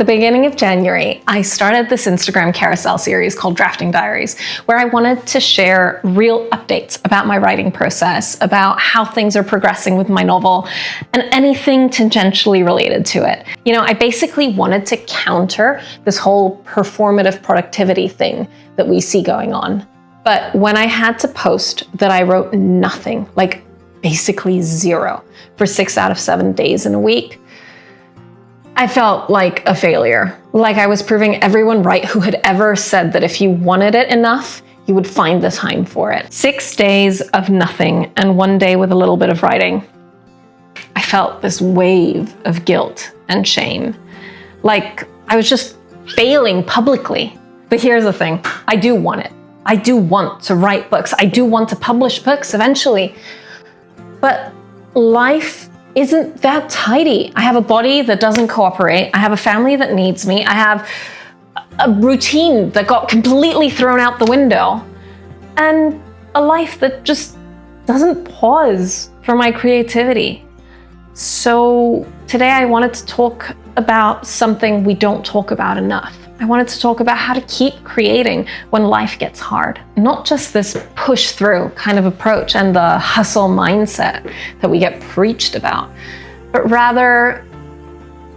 the beginning of January, I started this Instagram carousel series called Drafting Diaries, where I wanted to share real updates about my writing process, about how things are progressing with my novel, and anything tangentially related to it. You know, I basically wanted to counter this whole performative productivity thing that we see going on. But when I had to post that I wrote nothing, like basically zero, for 6 out of 7 days in a week, I felt like a failure. Like I was proving everyone right who had ever said that if you wanted it enough, you would find the time for it. 6 days of nothing and 1 day with a little bit of writing. I felt this wave of guilt and shame. Like I was just failing publicly. But here's the thing, I do want it. I do want to write books. I do want to publish books eventually. But life isn't that tidy. I have a body that doesn't cooperate. I have a family that needs me. I have a routine that got completely thrown out the window. And a life that just doesn't pause for my creativity. So today I wanted to talk about something we don't talk about enough. I wanted to talk about how to keep creating when life gets hard. Not just this push through kind of approach and the hustle mindset that we get preached about, but rather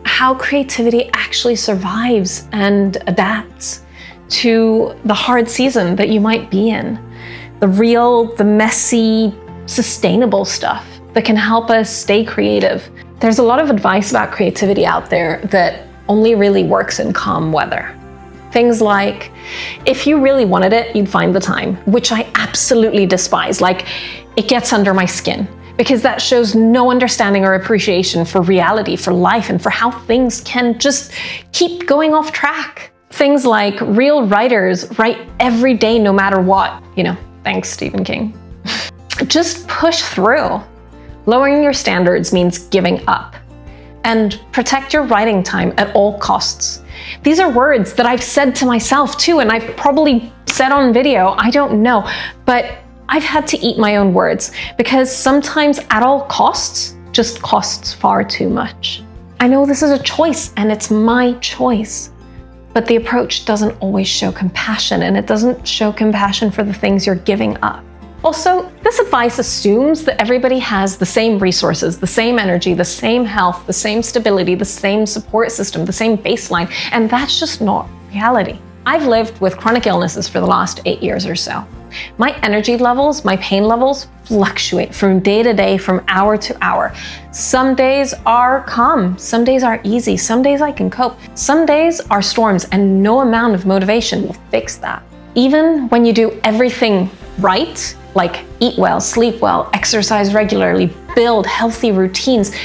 how creativity actually survives and adapts to the hard season that you might be in. The real, the messy, sustainable stuff that can help us stay creative. There's a lot of advice about creativity out there that only really works in calm weather. Things like, if you really wanted it, you'd find the time, which I absolutely despise. Like, it gets under my skin because that shows no understanding or appreciation for reality, for life, and for how things can just keep going off track. Things like real writers write every day no matter what. You know, thanks, Stephen King. Just push through. Lowering your standards means giving up. And protect your writing time at all costs. These are words that I've said to myself too, and I've probably said on video, I don't know, but I've had to eat my own words because sometimes at all costs just costs far too much. I know this is a choice and it's my choice, but the approach doesn't always show compassion, and it doesn't show compassion for the things you're giving up. Also, this advice assumes that everybody has the same resources, the same energy, the same health, the same stability, the same support system, the same baseline, and that's just not reality. I've lived with chronic illnesses for the last 8 years or so. My energy levels, my pain levels fluctuate from day to day, from hour to hour. Some days are calm, some days are easy, some days I can cope. Some days are storms, and no amount of motivation will fix that. Even when you do everything right, like eat well, sleep well, exercise regularly, build healthy routines,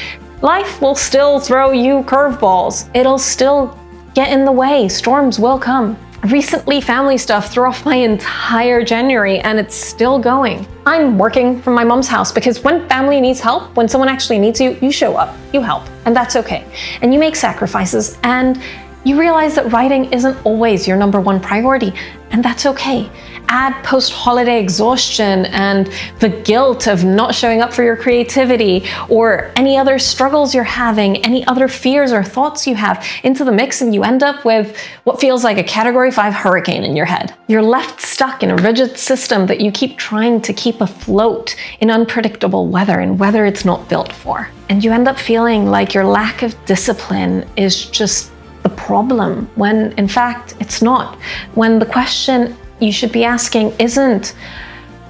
life will still throw you curveballs. It'll still get in the way. Storms will come. Recently, family stuff threw off my entire January, and it's still going. I'm working from my mom's house because when family needs help, when someone actually needs you, you show up, you help, and that's okay. And you make sacrifices, and you realize that writing isn't always your #1 priority, and that's okay. Add post-holiday exhaustion and the guilt of not showing up for your creativity, or any other struggles you're having, any other fears or thoughts you have into the mix, and you end up with what feels like a Category 5 hurricane in your head. You're left stuck in a rigid system that you keep trying to keep afloat in unpredictable weather, and weather it's not built for. And you end up feeling like your lack of discipline is just the problem, when in fact it's not. When the question you should be asking isn't,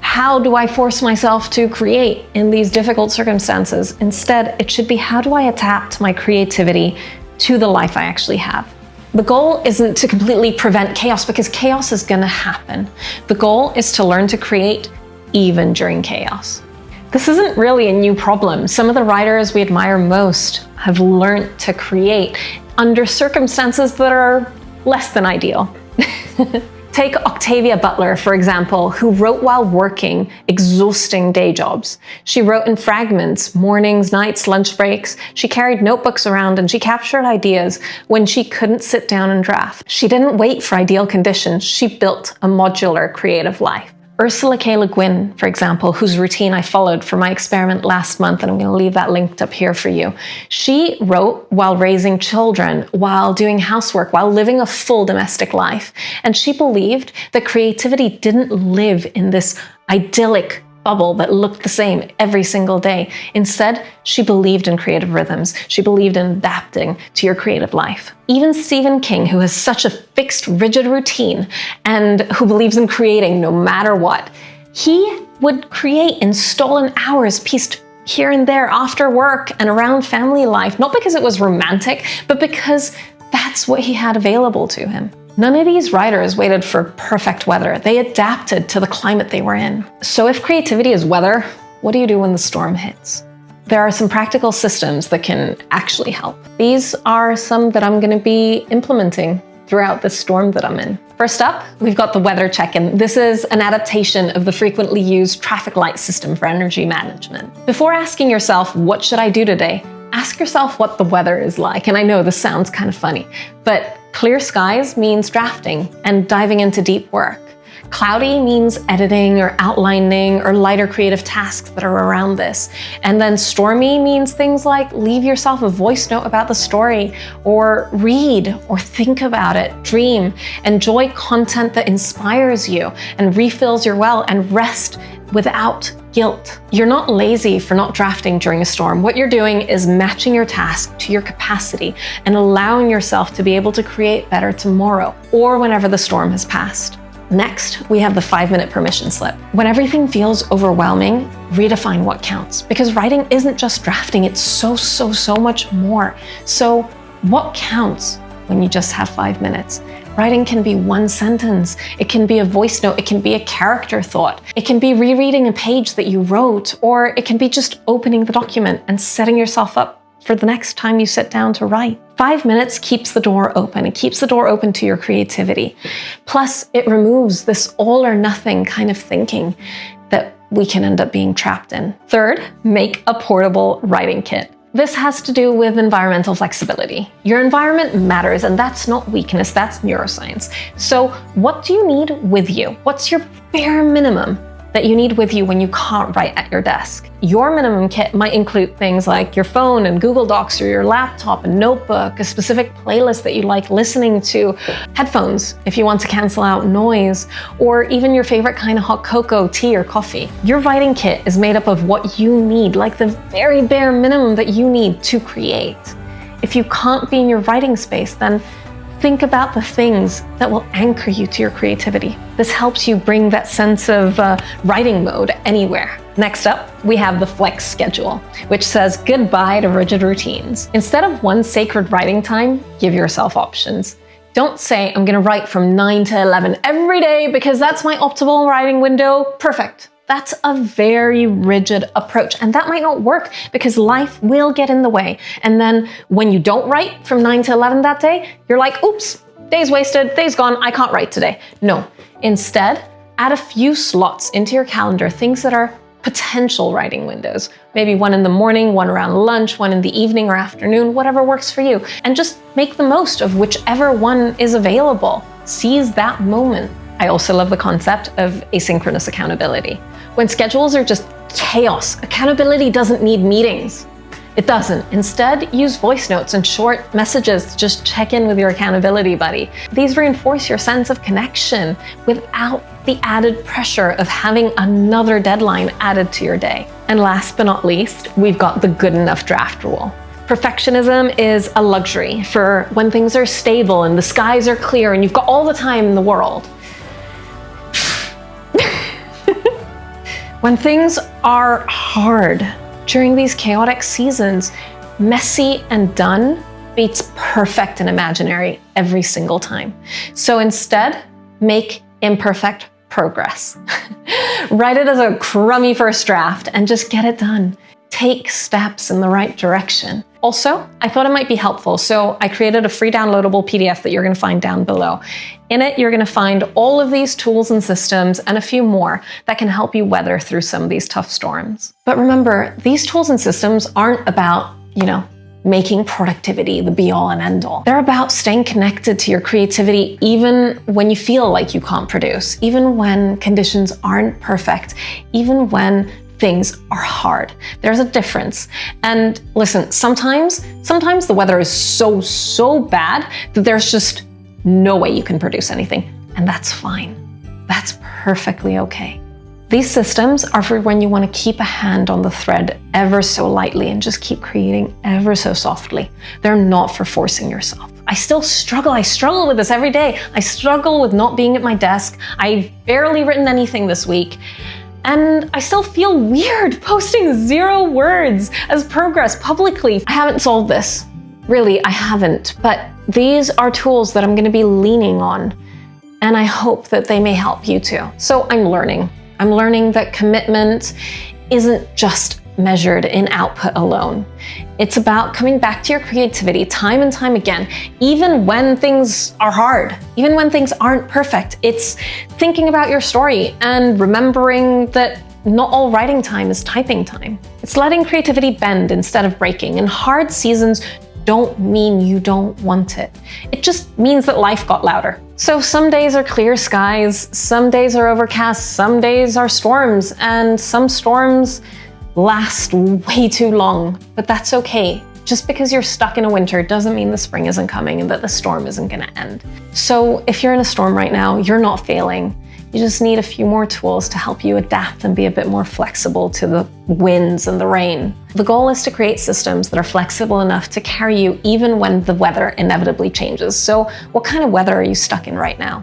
how do I force myself to create in these difficult circumstances? Instead, it should be, how do I adapt my creativity to the life I actually have? The goal isn't to completely prevent chaos, because chaos is gonna happen. The goal is to learn to create even during chaos. This isn't really a new problem. Some of the writers we admire most have learned to create under circumstances that are less than ideal. Take Octavia Butler, for example, who wrote while working exhausting day jobs. She wrote in fragments, mornings, nights, lunch breaks. She carried notebooks around, and she captured ideas when she couldn't sit down and draft. She didn't wait for ideal conditions. She built a modular creative life. Ursula K. Le Guin, for example, whose routine I followed for my experiment last month, and I'm going to leave that linked up here for you. She wrote while raising children, while doing housework, while living a full domestic life. And she believed that creativity didn't live in this idyllic bubble that looked the same every single day. Instead, she believed in creative rhythms. She believed in adapting to your creative life. Even Stephen King, who has such a fixed, rigid routine and who believes in creating no matter what, he would create in stolen hours pieced here and there after work and around family life, not because it was romantic, but because that's what he had available to him. None of these writers waited for perfect weather. They adapted to the climate they were in. So if creativity is weather, what do you do when the storm hits? There are some practical systems that can actually help. These are some that I'm going to be implementing throughout the storm that I'm in. First up, we've got the weather check-in. This is an adaptation of the frequently used traffic light system for energy management. Before asking yourself, what should I do today? Ask yourself what the weather is like. And I know this sounds kind of funny, but clear skies means drafting and diving into deep work. Cloudy means editing or outlining or lighter creative tasks that are around this. And then stormy means things like leave yourself a voice note about the story, or read or think about it, dream, enjoy content that inspires you and refills your well, and rest without guilt. You're not lazy for not drafting during a storm. What you're doing is matching your task to your capacity and allowing yourself to be able to create better tomorrow or whenever the storm has passed. Next, we have the 5-minute permission slip. When everything feels overwhelming, redefine what counts. Because writing isn't just drafting, it's so much more. So what counts when you just have 5 minutes? Writing can be one sentence. It can be a voice note. It can be a character thought. It can be rereading a page that you wrote, or it can be just opening the document and setting yourself up for the next time you sit down to write. 5 minutes keeps the door open. It keeps the door open to your creativity. Plus, it removes this all or nothing kind of thinking that we can end up being trapped in. Third, make a portable writing kit. This has to do with environmental flexibility. Your environment matters, and that's not weakness, that's neuroscience. So what do you need with you? What's your bare minimum that you need with you when you can't write at your desk? Your minimum kit might include things like your phone and Google Docs, or your laptop and notebook, a specific playlist that you like listening to, headphones if you want to cancel out noise, or even your favorite kind of hot cocoa, tea, or coffee. Your writing kit is made up of what you need, like the very bare minimum that you need to create. If you can't be in your writing space, then think about the things that will anchor you to your creativity. This helps you bring that sense of writing mode anywhere. Next up, we have the flex schedule, which says goodbye to rigid routines. Instead of one sacred writing time, give yourself options. Don't say, I'm gonna write from 9 to 11 every day because that's my optimal writing window. Perfect. That's a very rigid approach, and that might not work because life will get in the way. And then when you don't write from 9 to 11 that day, you're like, oops, day's wasted, day's gone, I can't write today. No, instead, add a few slots into your calendar, things that are potential writing windows. Maybe one in the morning, one around lunch, one in the evening or afternoon, whatever works for you. And just make the most of whichever one is available. Seize that moment. I also love the concept of asynchronous accountability. When schedules are just chaos, accountability doesn't need meetings. It doesn't. Instead, use voice notes and short messages to just check in with your accountability buddy. These reinforce your sense of connection without the added pressure of having another deadline added to your day. And last but not least, we've got the good enough draft rule. Perfectionism is a luxury for when things are stable and the skies are clear and you've got all the time in the world. When things are hard during these chaotic seasons, messy and done beats perfect and imaginary every single time. So instead, make imperfect progress. Write it as a crummy first draft and just get it done. Take steps in the right direction. Also, I thought it might be helpful, so I created a free downloadable PDF that you're going to find down below. In it, you're going to find all of these tools and systems and a few more that can help you weather through some of these tough storms. But remember, these tools and systems aren't about, making productivity the be-all and end-all. They're about staying connected to your creativity even when you feel like you can't produce, even when conditions aren't perfect, even when things are hard. There's a difference. And listen, sometimes the weather is so bad that there's just no way you can produce anything. And that's fine. That's perfectly okay. These systems are for when you want to keep a hand on the thread ever so lightly and just keep creating ever so softly. They're not for forcing yourself. I still struggle. I struggle with this every day. I struggle with not being at my desk. I've barely written anything this week. And I still feel weird posting 0 words as progress publicly. I haven't solved this. Really, I haven't. But these are tools that I'm going to be leaning on. And I hope that they may help you too. So I'm learning. I'm learning that commitment isn't just measured in output alone. It's about coming back to your creativity time and time again, even when things are hard, even when things aren't perfect. It's thinking about your story and remembering that not all writing time is typing time. It's letting creativity bend instead of breaking, and hard seasons don't mean you don't want it. It just means that life got louder. So some days are clear skies, some days are overcast, some days are storms, and some storms last way too long, but that's okay. Just because you're stuck in a winter doesn't mean the spring isn't coming and that the storm isn't gonna end. So if you're in a storm right now, you're not failing. You just need a few more tools to help you adapt and be a bit more flexible to the winds and the rain. The goal is to create systems that are flexible enough to carry you even when the weather inevitably changes. So what kind of weather are you stuck in right now?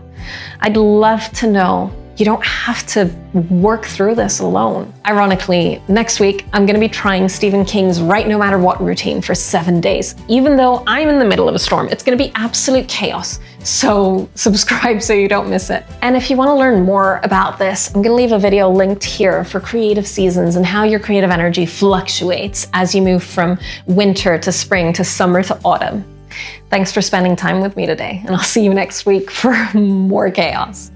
I'd love to know. You don't have to work through this alone. Ironically, next week, I'm gonna be trying Stephen King's Write No Matter What routine for 7 days. Even though I'm in the middle of a storm, it's gonna be absolute chaos. So subscribe so you don't miss it. And if you wanna learn more about this, I'm gonna leave a video linked here for creative seasons and how your creative energy fluctuates as you move from winter to spring to summer to autumn. Thanks for spending time with me today, and I'll see you next week for more chaos.